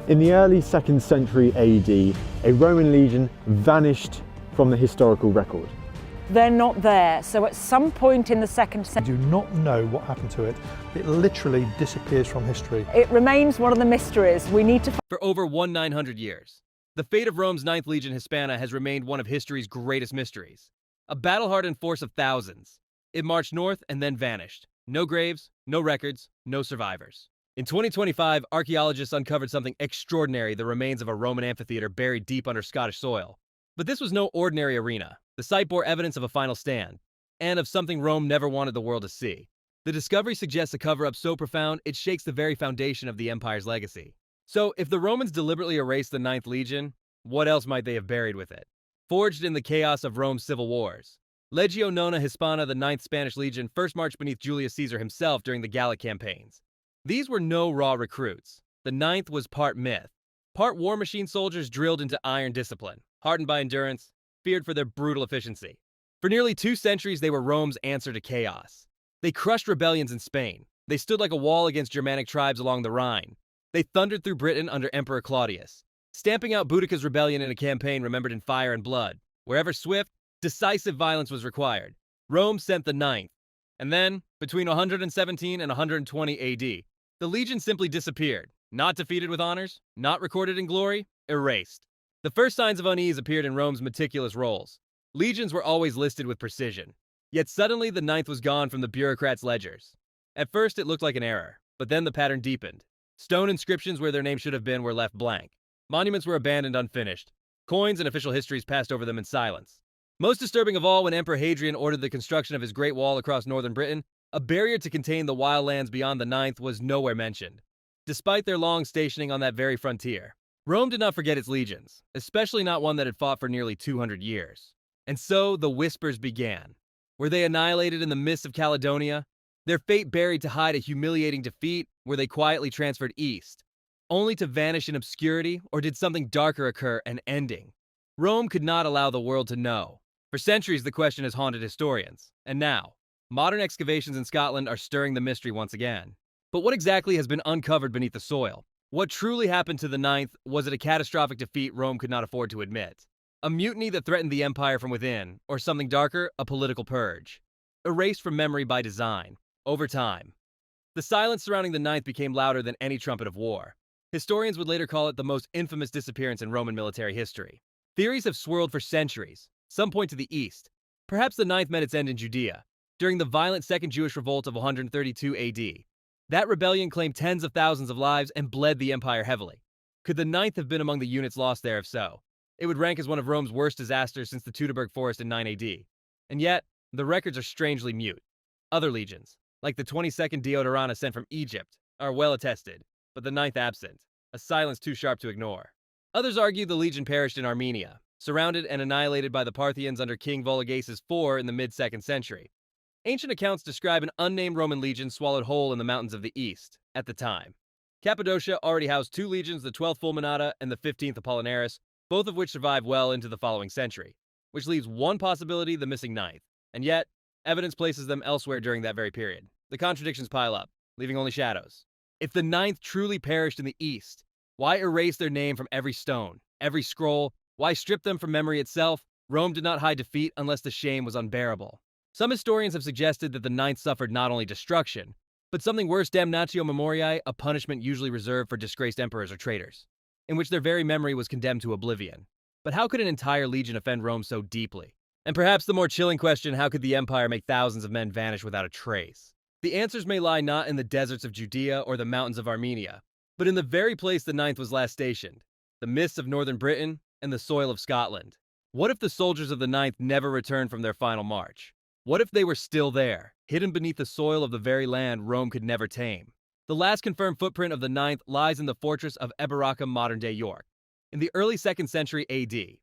In the early 2nd century AD, a Roman legion vanished from the historical record. They're not there, so at some point in the 2nd We century, do not know what happened to it. It literally disappears from history. it remains one of the mysteries. We need to For over 900 years, the fate of Rome's Ninth Legion Hispana has remained one of history's greatest mysteries. A battle-hardened force of thousands, it marched north and then vanished. No graves, no records, no survivors. In 2025, archaeologists uncovered something extraordinary: the remains of a Roman amphitheater buried deep under Scottish soil. But this was no ordinary arena. The site bore evidence of a final stand, and of something Rome never wanted the world to see. The discovery suggests a cover-up so profound it shakes the very foundation of the empire's legacy. So, if the Romans deliberately erased the Ninth Legion, what else might they have buried with it? Forged in the chaos of Rome's civil wars, Legio Nona Hispana, the Ninth Spanish Legion, first marched beneath Julius Caesar himself during the Gallic campaigns. These were no raw recruits. The Ninth was part myth, part war machine soldiers drilled into iron discipline, hardened by endurance, feared for their brutal efficiency. For nearly 2 centuries, they were Rome's answer to chaos. They crushed rebellions in Spain. They stood like a wall against Germanic tribes along the Rhine. They thundered through Britain under Emperor Claudius, stamping out Boudicca's rebellion in a campaign remembered in fire and blood. Wherever swift, decisive violence was required, Rome sent the Ninth. And then, between 117 and 120 AD, the legion simply disappeared. Not defeated with honors, not recorded in glory, erased. The first signs of unease appeared in Rome's meticulous rolls. Legions were always listed with precision. Yet suddenly the Ninth was gone from the bureaucrats' ledgers. At first it looked like an error, but then the pattern deepened. Stone inscriptions where their name should have been were left blank. Monuments were abandoned unfinished. Coins and official histories passed over them in silence. Most disturbing of all, when Emperor Hadrian ordered the construction of his Great Wall across northern Britain, a barrier to contain the wild lands beyond the Ninth was nowhere mentioned. Despite their long stationing on that very frontier, Rome did not forget its legions, especially not one that had fought for nearly 200 years. And so the whispers began. Were they annihilated in the mists of Caledonia? Their fate buried to hide a humiliating defeat? Were they quietly transferred east, only to vanish in obscurity? Or did something darker occur, an ending? Rome could not allow the world to know. For centuries, the question has haunted historians. And now, modern excavations in Scotland are stirring the mystery once again. But what exactly has been uncovered beneath the soil? What truly happened to the Ninth? Was it a catastrophic defeat Rome could not afford to admit? A mutiny that threatened the empire from within? Or something darker, a political purge? Erased from memory by design. Over time, the silence surrounding the Ninth became louder than any trumpet of war. Historians would later call it the most infamous disappearance in Roman military history. Theories have swirled for centuries. Some point to the east. Perhaps the Ninth met its end in Judea, during the violent Second Jewish Revolt of 132 AD. That rebellion claimed tens of thousands of lives and bled the empire heavily. Could the Ninth have been among the units lost there? If so, it would rank as one of Rome's worst disasters since the Teutoburg Forest in 9 AD. And yet, the records are strangely mute. Other legions, like the 22nd Deodarana sent from Egypt, are well attested, but the Ninth absent, a silence too sharp to ignore. Others argue the legion perished in Armenia, surrounded and annihilated by the Parthians under King Vologases IV in the mid-2nd century. Ancient accounts describe an unnamed Roman legion swallowed whole in the mountains of the east, at the time. Cappadocia already housed 2 legions, the 12th Fulminata and the 15th Apollinaris, both of which survived well into the following century, which leaves one possibility: the missing Ninth. And yet, evidence places them elsewhere during that very period. The contradictions pile up, leaving only shadows. If the Ninth truly perished in the east, why erase their name from every stone, every scroll? Why strip them from memory itself? Rome did not hide defeat unless the shame was unbearable. Some historians have suggested that the Ninth suffered not only destruction, but something worse: damnatio memoriae, a punishment usually reserved for disgraced emperors or traitors, in which their very memory was condemned to oblivion. But how could an entire legion offend Rome so deeply? And perhaps the more chilling question: how could the empire make thousands of men vanish without a trace? The answers may lie not in the deserts of Judea or the mountains of Armenia, but in the very place the Ninth was last stationed, the mists of northern Britain and the soil of Scotland. What if the soldiers of the Ninth never returned from their final march? What if they were still there, hidden beneath the soil of the very land Rome could never tame? The last confirmed footprint of the Ninth lies in the fortress of Eboracum, modern-day York, in the early 2nd century AD.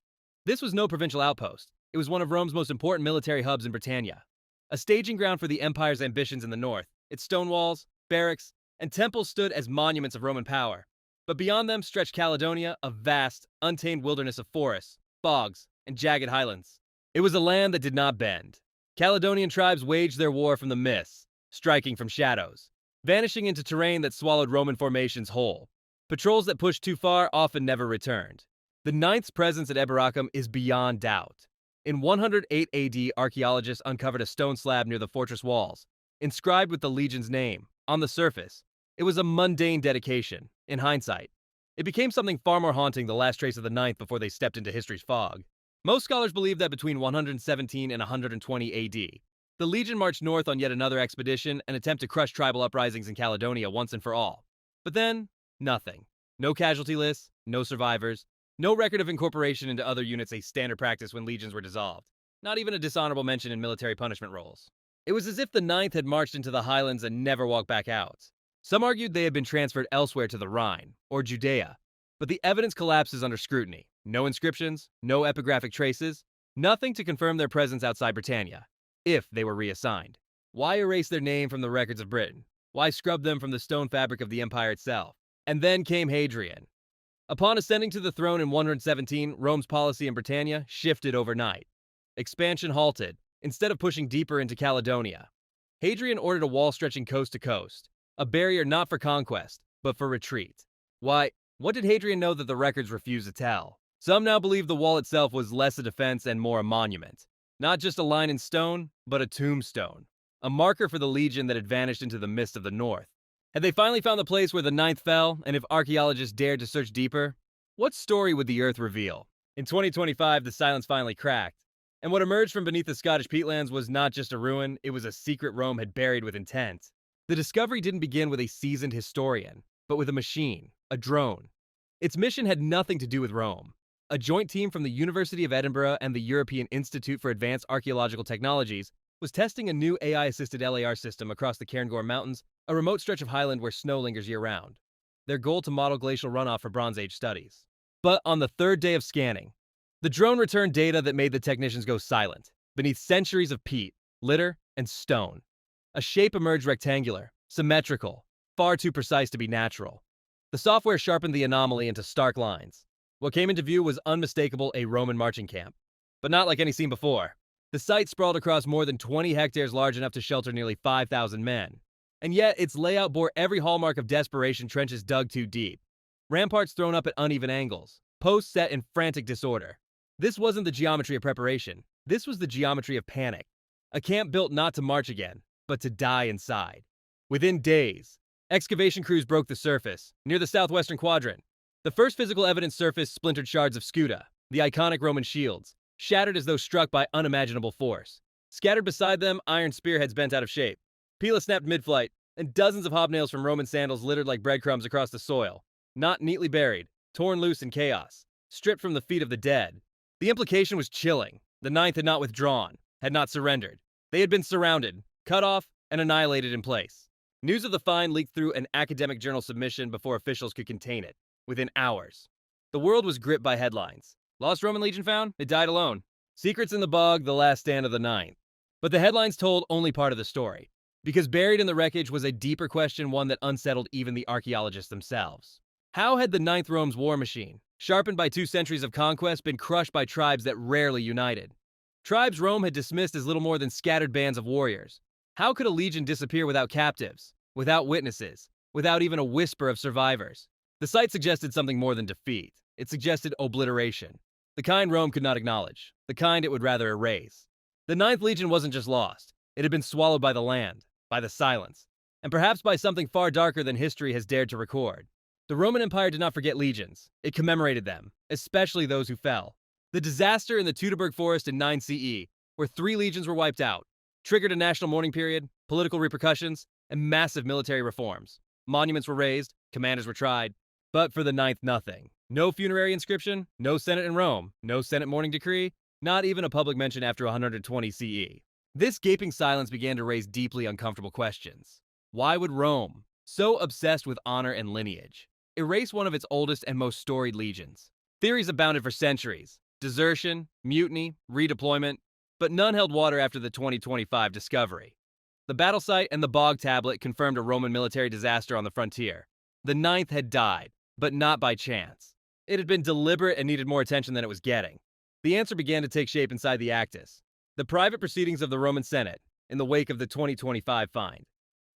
This was no provincial outpost. It was one of Rome's most important military hubs in Britannia, a staging ground for the empire's ambitions in the north. Its stone walls, barracks, and temples stood as monuments of Roman power. But beyond them stretched Caledonia, a vast, untamed wilderness of forests, bogs, and jagged highlands. It was a land that did not bend. Caledonian tribes waged their war from the mists, striking from shadows, vanishing into terrain that swallowed Roman formations whole. Patrols that pushed too far often never returned. The Ninth's presence at Eboracum is beyond doubt. In 108 AD, archaeologists uncovered a stone slab near the fortress walls, inscribed with the Legion's name. On the surface, it was a mundane dedication. In hindsight, it became something far more haunting, the last trace of the Ninth before they stepped into history's fog. Most scholars believe that between 117 and 120 AD, the Legion marched north on yet another expedition, an attempt to crush tribal uprisings in Caledonia once and for all. But then, nothing. No casualty lists, no survivors, no record of incorporation into other units, a standard practice when legions were dissolved. Not even a dishonorable mention in military punishment rolls. It was as if the Ninth had marched into the highlands and never walked back out. Some argued they had been transferred elsewhere to the Rhine, or Judea, but the evidence collapses under scrutiny. No inscriptions, no epigraphic traces, nothing to confirm their presence outside Britannia, if they were reassigned. Why erase their name from the records of Britain? Why scrub them from the stone fabric of the empire itself? And then came Hadrian. Upon ascending to the throne in 117, Rome's policy in Britannia shifted overnight. Expansion halted, instead of pushing deeper into Caledonia. Hadrian ordered a wall stretching coast to coast, a barrier not for conquest, but for retreat. Why, what did Hadrian know that the records refuse to tell? Some now believe the wall itself was less a defense and more a monument. Not just a line in stone, but a tombstone. A marker for the legion that had vanished into the mist of the north. Had they finally found the place where the Ninth fell, and if archaeologists dared to search deeper? What story would the earth reveal? In 2025, the silence finally cracked, and what emerged from beneath the Scottish peatlands was not just a ruin, it was a secret Rome had buried with intent. The discovery didn't begin with a seasoned historian, but with a machine, a drone. Its mission had nothing to do with Rome. A joint team from the University of Edinburgh and the European Institute for Advanced Archaeological Technologies was testing a new AI-assisted LAR system across the Cairngorm Mountains, a remote stretch of highland where snow lingers year-round. Their goal to model glacial runoff for Bronze Age studies. But on the third day of scanning, the drone returned data that made the technicians go silent. Beneath centuries of peat, litter, and stone, a shape emerged, rectangular, symmetrical, far too precise to be natural. The software sharpened the anomaly into stark lines. What came into view was unmistakable, a Roman marching camp. But not like any seen before. The site sprawled across more than 20 hectares, large enough to shelter nearly 5,000 men. And yet, its layout bore every hallmark of desperation, trenches dug too deep, ramparts thrown up at uneven angles, posts set in frantic disorder. This wasn't the geometry of preparation. This was the geometry of panic. A camp built not to march again, but to die inside. Within days, excavation crews broke the surface, near the southwestern quadrant. The first physical evidence surfaced splintered shards of scuda, the iconic Roman shields, shattered as though struck by unimaginable force. Scattered beside them, iron spearheads bent out of shape. Pila snapped mid-flight, and dozens of hobnails from Roman sandals littered like breadcrumbs across the soil, not neatly buried, torn loose in chaos, stripped from the feet of the dead. The implication was chilling. The Ninth had not withdrawn, had not surrendered. They had been surrounded, cut off, and annihilated in place. News of the find leaked through an academic journal submission before officials could contain it. Within hours, the world was gripped by headlines. Lost Roman Legion found? It died alone. Secrets in the bog, the last stand of the Ninth. But the headlines told only part of the story, because buried in the wreckage was a deeper question, one that unsettled even the archaeologists themselves. How had the Ninth Rome's war machine, sharpened by 2 centuries of conquest, been crushed by tribes that rarely united? Tribes Rome had dismissed as little more than scattered bands of warriors. How could a legion disappear without captives, without witnesses, without even a whisper of survivors? The site suggested something more than defeat. It suggested obliteration. The kind Rome could not acknowledge. The kind it would rather erase. The Ninth Legion wasn't just lost. It had been swallowed by the land, by the silence, and perhaps by something far darker than history has dared to record. The Roman Empire did not forget legions. It commemorated them, especially those who fell. The disaster in the Teutoburg Forest in 9 CE, where 3 legions were wiped out, triggered a national mourning period, political repercussions, and massive military reforms. Monuments were raised, commanders were tried, but for the Ninth, nothing. No funerary inscription, no Senate in Rome, no Senate mourning decree, not even a public mention after 120 CE. This gaping silence began to raise deeply uncomfortable questions. Why would Rome, so obsessed with honor and lineage, erase one of its oldest and most storied legions? Theories abounded for centuries: desertion, mutiny, redeployment, but none held water after the 2025 discovery. The battle site and the bog tablet confirmed a Roman military disaster on the frontier. The Ninth had died, but not by chance. It had been deliberate and needed more attention than it was getting. The answer began to take shape inside the Actus, the private proceedings of the Roman Senate, in the wake of the 2025 find.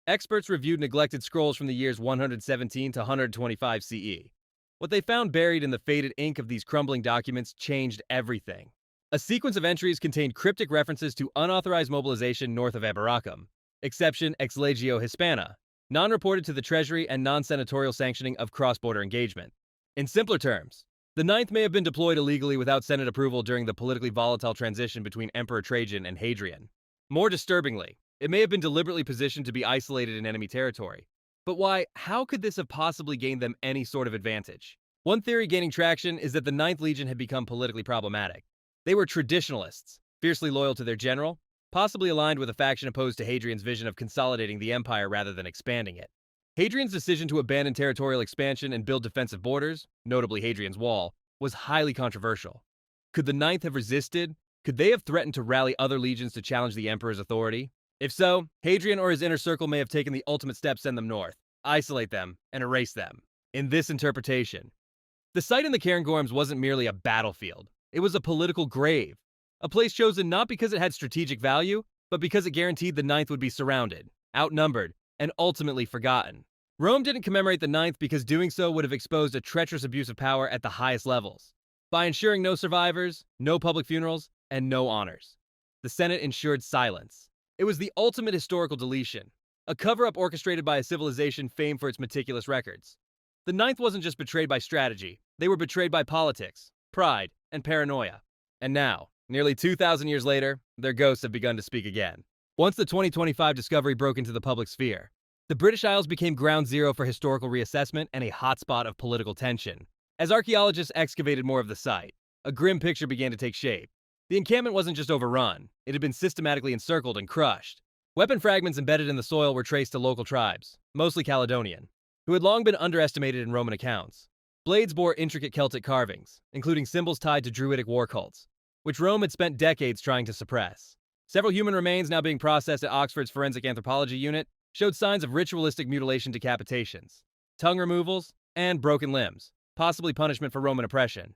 Experts reviewed neglected scrolls from the years 117 to 125 CE. What they found buried in the faded ink of these crumbling documents changed everything. A sequence of entries contained cryptic references to unauthorized mobilization north of Aberracum, exception ex legio hispana, non-reported to the Treasury and non-senatorial sanctioning of cross-border engagement. In simpler terms, the Ninth may have been deployed illegally without Senate approval during the politically volatile transition between Emperor Trajan and Hadrian. More disturbingly, it may have been deliberately positioned to be isolated in enemy territory. But why? How could this have possibly gained them any sort of advantage? One theory gaining traction is that the Ninth Legion had become politically problematic. They were traditionalists, fiercely loyal to their general, possibly aligned with a faction opposed to Hadrian's vision of consolidating the empire rather than expanding it. Hadrian's decision to abandon territorial expansion and build defensive borders, notably Hadrian's Wall, was highly controversial. Could the Ninth have resisted? Could they have threatened to rally other legions to challenge the emperor's authority? If so, Hadrian or his inner circle may have taken the ultimate step: send them north, isolate them, and erase them. In this interpretation, the site in the Cairngorms wasn't merely a battlefield. It was a political grave, a place chosen not because it had strategic value, but because it guaranteed the Ninth would be surrounded, outnumbered, and ultimately forgotten. Rome didn't commemorate the Ninth because doing so would have exposed a treacherous abuse of power at the highest levels. By ensuring no survivors, no public funerals, and no honors, the Senate ensured silence. It was the ultimate historical deletion, a cover-up orchestrated by a civilization famed for its meticulous records. The Ninth wasn't just betrayed by strategy, they were betrayed by politics, pride, and paranoia. And now, nearly 2,000 years later, their ghosts have begun to speak again. Once the 2025 discovery broke into the public sphere, the British Isles became ground zero for historical reassessment and a hotspot of political tension. As archaeologists excavated more of the site, a grim picture began to take shape. The encampment wasn't just overrun, it had been systematically encircled and crushed. Weapon fragments embedded in the soil were traced to local tribes, mostly Caledonian, who had long been underestimated in Roman accounts. Blades bore intricate Celtic carvings, including symbols tied to druidic war cults, which Rome had spent decades trying to suppress. Several human remains now being processed at Oxford's Forensic Anthropology Unit showed signs of ritualistic mutilation, decapitations, tongue removals, and broken limbs, possibly punishment for Roman oppression.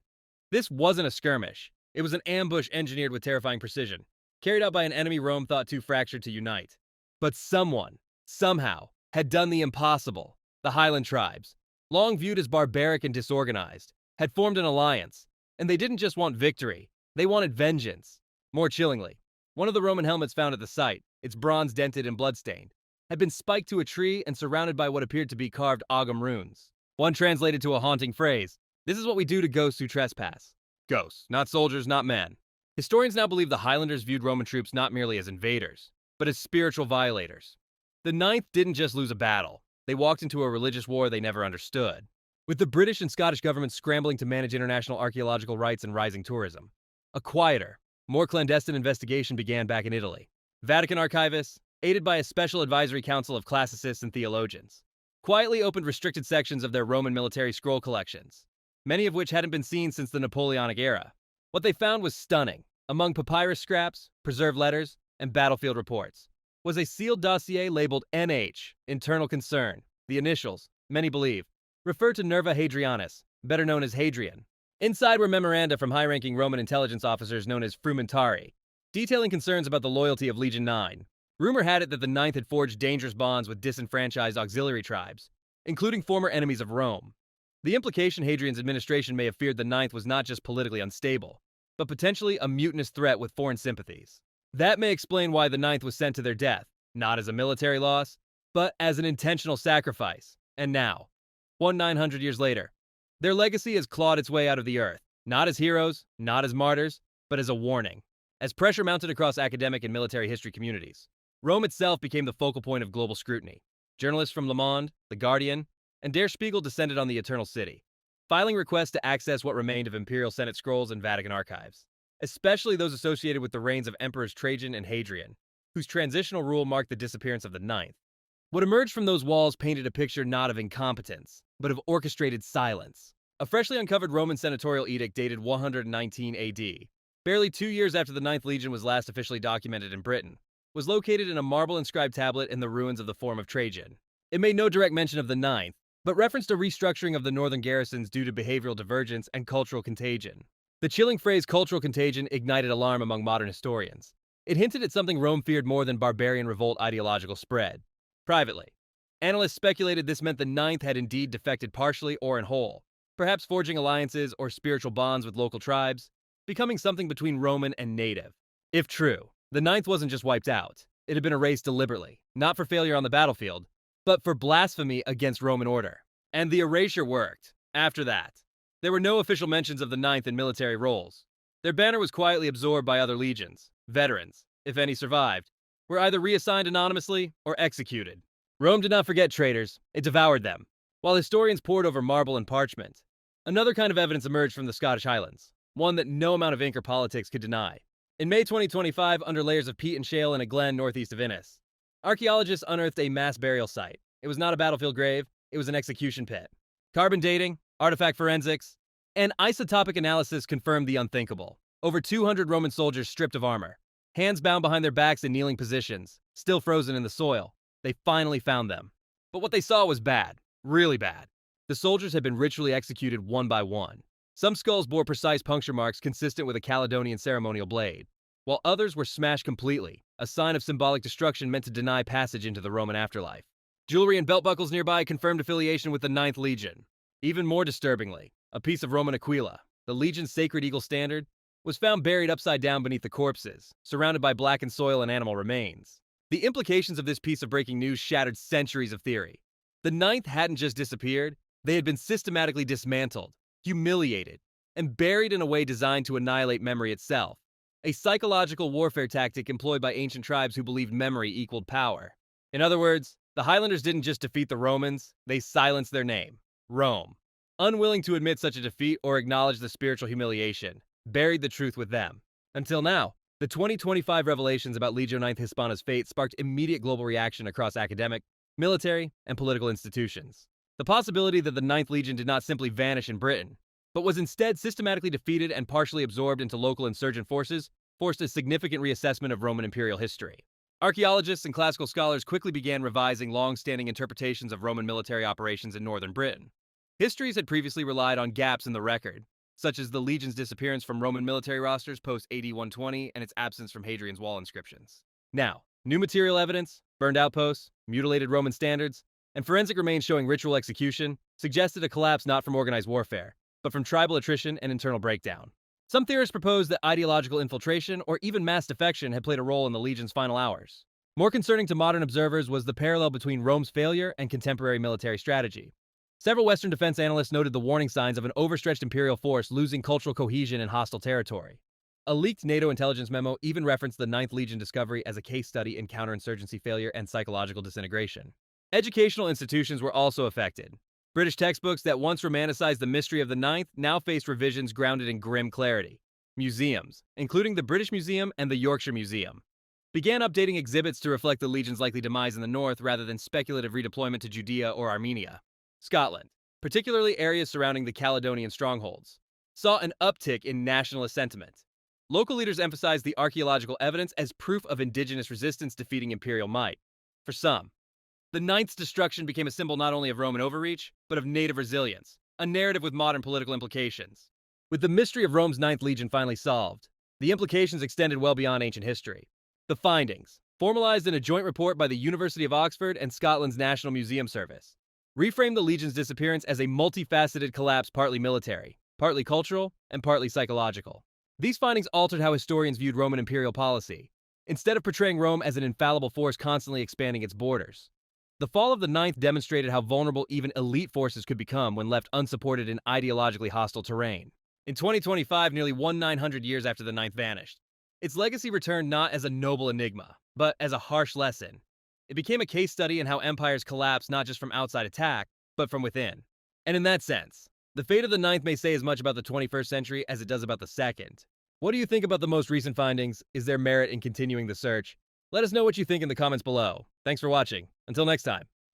This wasn't a skirmish. It was an ambush engineered with terrifying precision, carried out by an enemy Rome thought too fractured to unite. But someone, somehow, had done the impossible. The Highland tribes, long viewed as barbaric and disorganized, had formed an alliance, and they didn't just want victory, they wanted vengeance. More chillingly, one of the Roman helmets found at the site, its bronze dented and bloodstained, had been spiked to a tree and surrounded by what appeared to be carved Ogham runes. One translated to a haunting phrase: "This is what we do to ghosts who trespass." Ghosts, not soldiers, not men. Historians now believe the Highlanders viewed Roman troops not merely as invaders, but as spiritual violators. The Ninth didn't just lose a battle, they walked into a religious war they never understood. With the British and Scottish governments scrambling to manage international archaeological rights and rising tourism, a quieter, more clandestine investigation began back in Italy. Vatican archivists, aided by a special advisory council of classicists and theologians, quietly opened restricted sections of their Roman military scroll collections, many of which hadn't been seen since the Napoleonic era. What they found was stunning. Among papyrus scraps, preserved letters, and battlefield reports was a sealed dossier labeled NH, Internal Concern. The initials, many believe, refer to Nerva Hadrianus, better known as Hadrian. Inside were memoranda from high-ranking Roman intelligence officers known as frumentari, detailing concerns about the loyalty of Legion 9. Rumor had it that the Ninth had forged dangerous bonds with disenfranchised auxiliary tribes, including former enemies of Rome. The implication: Hadrian's administration may have feared the Ninth was not just politically unstable, but potentially a mutinous threat with foreign sympathies. That may explain why the Ninth was sent to their death, not as a military loss, but as an intentional sacrifice. And now, 900 years later, their legacy has clawed its way out of the earth, not as heroes, not as martyrs, but as a warning. As pressure mounted across academic and military history communities, Rome itself became the focal point of global scrutiny. Journalists from Le Monde, The Guardian, and Der Spiegel descended on the Eternal City, filing requests to access what remained of imperial Senate scrolls and Vatican archives, especially those associated with the reigns of Emperors Trajan and Hadrian, whose transitional rule marked the disappearance of the Ninth. What emerged from those walls painted a picture not of incompetence, but of orchestrated silence. A freshly uncovered Roman senatorial edict dated 119 AD, barely 2 years after the Ninth Legion was last officially documented in Britain, was located in a marble-inscribed tablet in the ruins of the Forum of Trajan. It made no direct mention of the Ninth, but referenced a restructuring of the northern garrisons due to behavioral divergence and cultural contagion. The chilling phrase cultural contagion ignited alarm among modern historians. It hinted at something Rome feared more than barbarian revolt: ideological spread. privately. Analysts speculated this meant the Ninth had indeed defected partially or in whole, perhaps forging alliances or spiritual bonds with local tribes, becoming something between Roman and native. If true, the Ninth wasn't just wiped out. It had been erased deliberately, not for failure on the battlefield, but for blasphemy against Roman order. And the erasure worked. After that, there were no official mentions of the Ninth in military roles. Their banner was quietly absorbed by other legions. Veterans, if any survived, were either reassigned anonymously or executed. Rome did not forget traitors, it devoured them. While historians pored over marble and parchment, another kind of evidence emerged from the Scottish Highlands, one that no amount of ink or politics could deny. In May 2025, under layers of peat and shale in a glen northeast of Innis, archaeologists unearthed a mass burial site. It was not a battlefield grave, it was an execution pit. Carbon dating, artifact forensics, and isotopic analysis confirmed the unthinkable. Over 200 Roman soldiers stripped of armor, hands bound behind their backs in kneeling positions, still frozen in the soil. They finally found them. But what they saw was bad, really bad. The soldiers had been ritually executed one by one. Some skulls bore precise puncture marks consistent with a Caledonian ceremonial blade, while others were smashed completely, a sign of symbolic destruction meant to deny passage into the Roman afterlife. Jewelry and belt buckles nearby confirmed affiliation with the Ninth Legion. Even more disturbingly, a piece of Roman aquila, the legion's sacred eagle standard, was found buried upside down beneath the corpses, surrounded by blackened soil and animal remains. The implications of this piece of breaking news shattered centuries of theory. The Ninth hadn't just disappeared, they had been systematically dismantled, humiliated, and buried in a way designed to annihilate memory itself, a psychological warfare tactic employed by ancient tribes who believed memory equaled power. In other words, the Highlanders didn't just defeat the Romans, they silenced their name, Rome. Unwilling to admit such a defeat or acknowledge the spiritual humiliation, buried the truth with them. Until now, the 2025 revelations about Legio IX Hispana's fate sparked immediate global reaction across academic, military, and political institutions. The possibility that the Ninth Legion did not simply vanish in Britain, but was instead systematically defeated and partially absorbed into local insurgent forces, forced a significant reassessment of Roman imperial history. Archaeologists and classical scholars quickly began revising long-standing interpretations of Roman military operations in northern Britain. Histories had previously relied on gaps in the record, such as the legion's disappearance from Roman military rosters post-AD 120 and its absence from Hadrian's Wall inscriptions. Now, new material evidence, burned outposts, mutilated Roman standards, and forensic remains showing ritual execution suggested a collapse not from organized warfare, but from tribal attrition and internal breakdown. Some theorists proposed that ideological infiltration or even mass defection had played a role in the legion's final hours. More concerning to modern observers was the parallel between Rome's failure and contemporary military strategy. Several Western defense analysts noted the warning signs of an overstretched imperial force losing cultural cohesion in hostile territory. A leaked NATO intelligence memo even referenced the Ninth Legion discovery as a case study in counterinsurgency failure and psychological disintegration. Educational institutions were also affected. British textbooks that once romanticized the mystery of the Ninth now faced revisions grounded in grim clarity. Museums, including the British Museum and the Yorkshire Museum, began updating exhibits to reflect the Legion's likely demise in the north rather than speculative redeployment to Judea or Armenia. Scotland, particularly areas surrounding the Caledonian strongholds, saw an uptick in nationalist sentiment. Local leaders emphasized the archaeological evidence as proof of indigenous resistance defeating imperial might. For some, the Ninth's destruction became a symbol not only of Roman overreach, but of native resilience, a narrative with modern political implications. With the mystery of Rome's Ninth Legion finally solved, the implications extended well beyond ancient history. The findings, formalized in a joint report by the University of Oxford and Scotland's National Museum Service, reframed the Legion's disappearance as a multifaceted collapse, partly military, partly cultural, and partly psychological. These findings altered how historians viewed Roman imperial policy, instead of portraying Rome as an infallible force constantly expanding its borders. The fall of the Ninth demonstrated how vulnerable even elite forces could become when left unsupported in ideologically hostile terrain. In 2025, nearly 1,900 years after the Ninth vanished, its legacy returned not as a noble enigma, but as a harsh lesson. It became a case study in how empires collapse not just from outside attack, but from within. And in that sense, the fate of the Ninth may say as much about the 21st century as it does about the second. What do you think about the most recent findings? Is there merit in continuing the search? Let us know what you think in the comments below. Thanks for watching. Until next time.